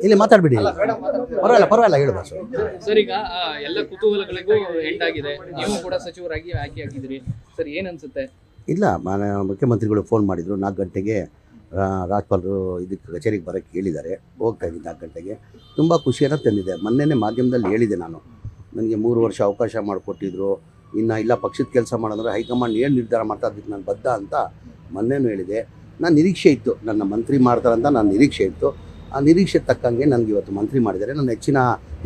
ಇಲ್ಲಿ ಮಾತಾಡ್ಬಿಡಿ, ಪರವಾಗಿಲ್ಲ ಹೇಳು ಬಾಸು. ಸರ್, ಈಗ ಎಲ್ಲ ಕುತೂಹಲಗಳಿಗೂ ಎಂಡ್ ಆಗಿದೆ. ನೀವು ಕೂಡ ಸಚಿವರಾಗಿ ಆಯ್ಕೆ ಆಗಿದ್ದೀರಿ ಸರ್, ಏನ್ ಅನ್ಸುತ್ತೆ? ಇಲ್ಲ, ಮುಖ್ಯಮಂತ್ರಿಗಳು ಫೋನ್ ಮಾಡಿದರು 4 ಗಂಟೆಗೆ ರಾಜ್ಪಾಲರು ಇದಕ್ಕೆ ಕಚೇರಿಗೆ ಬರೋಕ್ಕೆ ಹೇಳಿದ್ದಾರೆ. ಹೋಗ್ತಾ ಇದ್ದೀನಿ 4 ಗಂಟೆಗೆ. ತುಂಬ ಖುಷಿಯನ್ನು ತಂದಿದೆ. ಮೊನ್ನೆ ಮಾಧ್ಯಮದಲ್ಲಿ ಹೇಳಿದೆ ನಾನು, ನನಗೆ 3 ವರ್ಷ ಅವಕಾಶ ಮಾಡಿಕೊಟ್ಟಿದ್ರು, ಇನ್ನು ಇಲ್ಲ ಪಕ್ಷದ ಕೆಲಸ ಮಾಡಿದ್ರೆ ಹೈಕಮಾಂಡ್ ಏನು ನಿರ್ಧಾರ ಮಾಡ್ತಾ ಅದಕ್ಕೆ ನಾನು ಬದ್ಧ ಅಂತ ಮೊನ್ನೆನೂ ಹೇಳಿದೆ. ನಾನು ನಿರೀಕ್ಷೆ ಇತ್ತು, ನನ್ನ ಮಂತ್ರಿ ಮಾಡ್ತಾರಂತ ನಾನು ನಿರೀಕ್ಷೆ ಇತ್ತು. ಆ ನಿರೀಕ್ಷೆ ತಕ್ಕಂಗೆ ನನಗೆ ಇವತ್ತು ಮಂತ್ರಿ ಮಾಡಿದ್ದಾರೆ. ನನ್ನ ಹೆಚ್ಚಿನ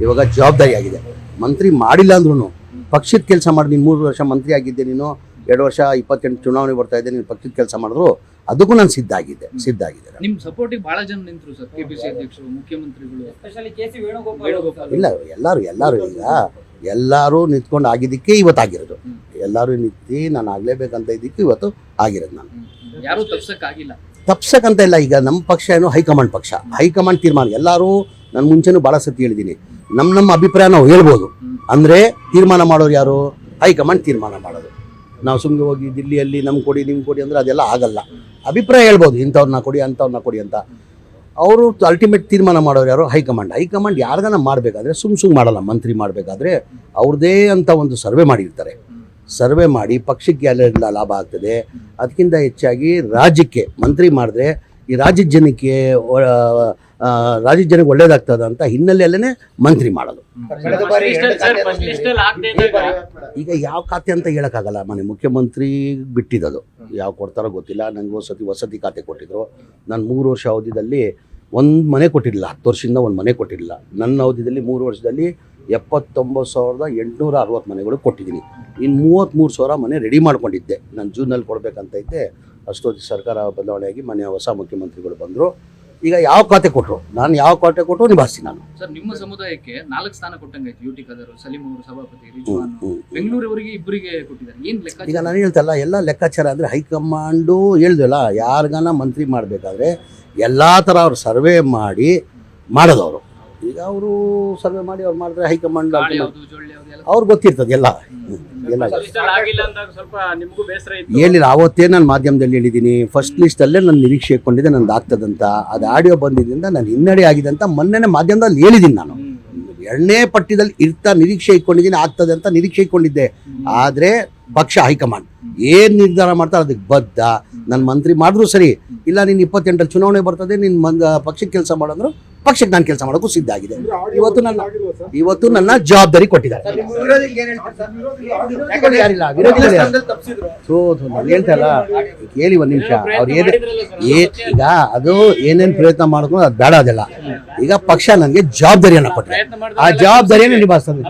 ಇವಾಗ ಜವಾಬ್ದಾರಿ ಆಗಿದೆ. ಮಂತ್ರಿ ಮಾಡಿಲ್ಲ ಅಂದ್ರೂ ಪಕ್ಷದ ಕೆಲಸ ಮಾಡಿ, ನೀನು 3 ವರ್ಷ ಮಂತ್ರಿ ಆಗಿದ್ದೆ, ನೀನು 2 ವರ್ಷ 28 ಚುನಾವಣೆ ಬರ್ತಾ ಇದ್ದೆ, ನೀನು ಪಕ್ಷದ ಕೆಲಸ ಮಾಡಿದ್ರು ಅದಕ್ಕೂ ನಾನು ಸಿದ್ಧ ಆಗಿದ್ದೆ. ನಿಮ್ಮ ಸಪೋರ್ಟಿಗೆ ಬಹಳ ಜನ ನಿಂತರು ಸರ್, ಕೆಪಿಸಿ ಅಧ್ಯಕ್ಷರು, ಮುಖ್ಯಮಂತ್ರಿಗಳು, ಎಸ್ಪೆಷಲಿ ಕೆಸಿ ವೇಣುಗೋಪಾಲ್. ಇಲ್ಲ, ಎಲ್ಲರೂ ನಿಂತ್ಕೊಂಡು ಆಗಿದ್ದಕ್ಕೆ ಇವತ್ತಾಗಿರೋದು. ಎಲ್ಲರೂ ನಿಂತು ನಾನು ಆಗಲೇಬೇಕಂತ ಇದ್ದಕ್ಕೆ ಇವತ್ತು ಆಗಿರೋದು. ನಾನು ಯಾರು ತಪ್ಸಕ್ಕಾಗಿಲ್ಲ, ತಪ್ಸಕ್ಕಂತ ಇಲ್ಲ. ಈಗ ನಮ್ಮ ಪಕ್ಷ ಏನು ಹೈಕಮಾಂಡ್ ಪಕ್ಷ, ಹೈಕಮಾಂಡ್ ತೀರ್ಮಾನ. ಎಲ್ಲರೂ ನಾನು ಮುಂಚೆನೂ ಭಾಳ ಸತಿ ಹೇಳಿದ್ದೀನಿ, ನಮ್ಮ ಅಭಿಪ್ರಾಯ ನಾವು ಹೇಳ್ಬೋದು. ಅಂದರೆ ತೀರ್ಮಾನ ಮಾಡೋರು ಯಾರು? ಹೈಕಮಾಂಡ್ ತೀರ್ಮಾನ ಮಾಡೋದು. ನಾವು ಸುಮ್ಮನೆ ಹೋಗಿ ದಿಲ್ಲಿಯಲ್ಲಿ ನಮ್ಗೆ ಕೊಡಿ ನಿಮ್ಗೆ ಕೊಡಿ ಅಂದರೆ ಅದೆಲ್ಲ ಆಗಲ್ಲ. ಅಭಿಪ್ರಾಯ ಹೇಳ್ಬೋದು, ಇಂಥವ್ರನ್ನ ಕೊಡಿ ಅಂಥವ್ರನ್ನ ಕೊಡಿ ಅಂತ. ಅವರು ಅಲ್ಟಿಮೇಟ್ ತೀರ್ಮಾನ ಮಾಡೋರು ಯಾರು? ಹೈಕಮಾಂಡ್. ಹೈಕಮಾಂಡ್ ಯಾರಿಗಾನ ಮಾಡಬೇಕಾದ್ರೆ ಸುಮ್ಮ ಮಾಡಲ್ಲ. ಮಂತ್ರಿ ಮಾಡಬೇಕಾದ್ರೆ ಅವ್ರದ್ದೇ ಅಂತ ಒಂದು ಸರ್ವೆ ಮಾಡಿರ್ತಾರೆ. ಸರ್ವೆ ಮಾಡಿ ಪಕ್ಷಕ್ಕೆ ಎಲ್ಲ ಲಾಭ ಆಗ್ತದೆ, ಅದಕ್ಕಿಂತ ಹೆಚ್ಚಾಗಿ ರಾಜ್ಯಕ್ಕೆ ಮಂತ್ರಿ ಮಾಡಿದ್ರೆ ಈ ರಾಜ್ಯದ ಜನಕ್ಕೆ ಒಳ್ಳೇದಾಗ್ತದೆ ಅಂತ ಹಿನ್ನೆಲೆಯಲ್ಲೇ ಮಂತ್ರಿ ಮಾಡೋದು. ಈಗ ಯಾವ ಖಾತೆ ಅಂತ ಹೇಳೋಕ್ಕಾಗಲ್ಲ, ಮನೆ ಮುಖ್ಯಮಂತ್ರಿ ಬಿಟ್ಟಿದ್ದದು. ಯಾವ ಕೊಡ್ತಾರೋ ಗೊತ್ತಿಲ್ಲ. ನನಗೆ ವಸತಿ ಖಾತೆ ಕೊಟ್ಟಿದ್ರು. ನಾನು 3 ವರ್ಷ ಅವಧಿಯಲ್ಲಿ 1 ಮನೆ ಕೊಟ್ಟಿರಲಿಲ್ಲ. 10 ವರ್ಷದಿಂದ 1 ಮನೆ ಕೊಟ್ಟಿರಲಿಲ್ಲ. ನನ್ನ ಅವಧಿಯಲ್ಲಿ 3 ವರ್ಷದಲ್ಲಿ 79,860 ಮನೆಗಳು ಕೊಟ್ಟಿದ್ದೀನಿ. ಇನ್ನು 33,000 ಮನೆ ರೆಡಿ ಮಾಡ್ಕೊಂಡಿದ್ದೆ. ನಾನು ಜೂನಲ್ಲಿ ಕೊಡಬೇಕಂತ ಇದ್ದೆ. ಅಷ್ಟೊತ್ತಿಗೆ ಸರ್ಕಾರ ಬದಲಾವಣೆಯಾಗಿ ಮನೆ ಹೊಸ ಮುಖ್ಯಮಂತ್ರಿಗಳು ಬಂದರು. ಈಗ ಯಾವ ಖಾತೆ ಕೊಟ್ಟರು, ನಾನು ಯಾವ ಖಾತೆ ಕೊಟ್ಟರು ನಿಭಾಯಿಸ್ತೀನಿ ನಾನು. ಸರ್, ನಿಮ್ಮ ಸಮುದಾಯಕ್ಕೆ 4 ಸ್ಥಾನ ಕೊಟ್ಟಂಗಾಯ್ತು. ಯುಟಿ ಖಾದರ್, ಸಲೀಂ ಅವರು ಸಭಾಪತಿ, ರಿಜ್ವಾನ್, ಬೆಂಗಳೂರವರಿಗೆ 2 ಕೊಟ್ಟಿದ್ದಾರೆ. ಏನು ಲೆಕ್ಕ? ಈಗ ನಾನು ಹೇಳ್ತಲ್ಲ, ಎಲ್ಲ ಲೆಕ್ಕಾಚಾರ ಅಂದರೆ ಹೈಕಮಾಂಡು ಹೇಳ್ದಲ್ಲ, ಯಾರಿಗಾನ ಮಂತ್ರಿ ಮಾಡಬೇಕಾದ್ರೆ ಎಲ್ಲ ಥರ ಅವ್ರು ಸರ್ವೆ ಮಾಡಿ ಮಾಡೋದವರು. ಈಗ ಅವರು ಸರ್ವೆ ಮಾಡಿ ಅವ್ರು ಮಾಡಿದ್ರೆ ಹೈಕಮಾಂಡ್ ಅವ್ರಿಗೆ ಗೊತ್ತಿರ್ತದೆ ಎಲ್ಲ. ಹೇಳಿಲ್ಲ, ಅವತ್ತೇ ನಾನು ಮಾಧ್ಯಮದಲ್ಲಿ ಹೇಳಿದ್ದೀನಿ. ಫಸ್ಟ್ ಲಿಸ್ಟಲ್ಲೇ ನಾನು ನಿರೀಕ್ಷೆ ಇಟ್ಕೊಂಡಿದ್ದೆ ನಂದು ಆಗ್ತದಂತ. ಅದು ಆಡಿಯೋ ಬಂದಿದ್ದರಿಂದ ನಾನು ಹಿನ್ನಡೆ ಆಗಿದೆ ಅಂತ ಮೊನ್ನೆ ಮಾಧ್ಯಮದಲ್ಲಿ ಹೇಳಿದ್ದೀನಿ. ನಾನು 2ನೇ ಪಟ್ಟಿದಲ್ಲಿ ನಿರೀಕ್ಷೆ ಇಟ್ಕೊಂಡಿದ್ದೀನಿ, ಆಗ್ತದೆ ಅಂತ ನಿರೀಕ್ಷೆ ಇಟ್ಕೊಂಡಿದ್ದೆ. ಆದರೆ ಪಕ್ಷ ಹೈಕಮಾಂಡ್ ಏನು ನಿರ್ಧಾರ ಮಾಡ್ತಾರೆ ಅದಕ್ಕೆ ಬದ್ಧ. ನನ್ನ ಮಂತ್ರಿ ಮಾಡಿದ್ರು ಸರಿ, ಇಲ್ಲ ನೀನು 28 ಚುನಾವಣೆ ಬರ್ತದೆ, ನಿನ್ನ ಪಕ್ಷಕ್ಕೆ ಕೆಲಸ ಮಾಡಿದ್ರು ಪಕ್ಷಕ್ಕೆ ನಾನು ಕೆಲಸ ಮಾಡೋಕ್ಕೂ ಸಿದ್ಧ ಆಗಿದೆ. ಇವತ್ತು ನನ್ನ ಜವಾಬ್ದಾರಿ ಕೊಟ್ಟಿದ್ದಾರೆ. ಯಾರಿಲ್ಲ ವಿರೋಧಿಗಳು. ನಾನು ಹೇಳ್ತಲ್ಲ, ಕೇಳಿ 1 ನಿಮಿಷ. ಅವ್ರು ಈಗ ಅದು ಏನೇನು ಪ್ರಯತ್ನ ಮಾಡಿದ್ರು ಅದು ಬೇಡ. ಅದೆಲ್ಲ ಈಗ ಪಕ್ಷ ನನಗೆ ಜವಾಬ್ದಾರಿಯನ್ನು ಕೊಟ್ಟರೆ ಆ ಜವಾಬ್ದಾರಿಯನ್ನು ನಿಭಾಯಿಸ್ತದೆ.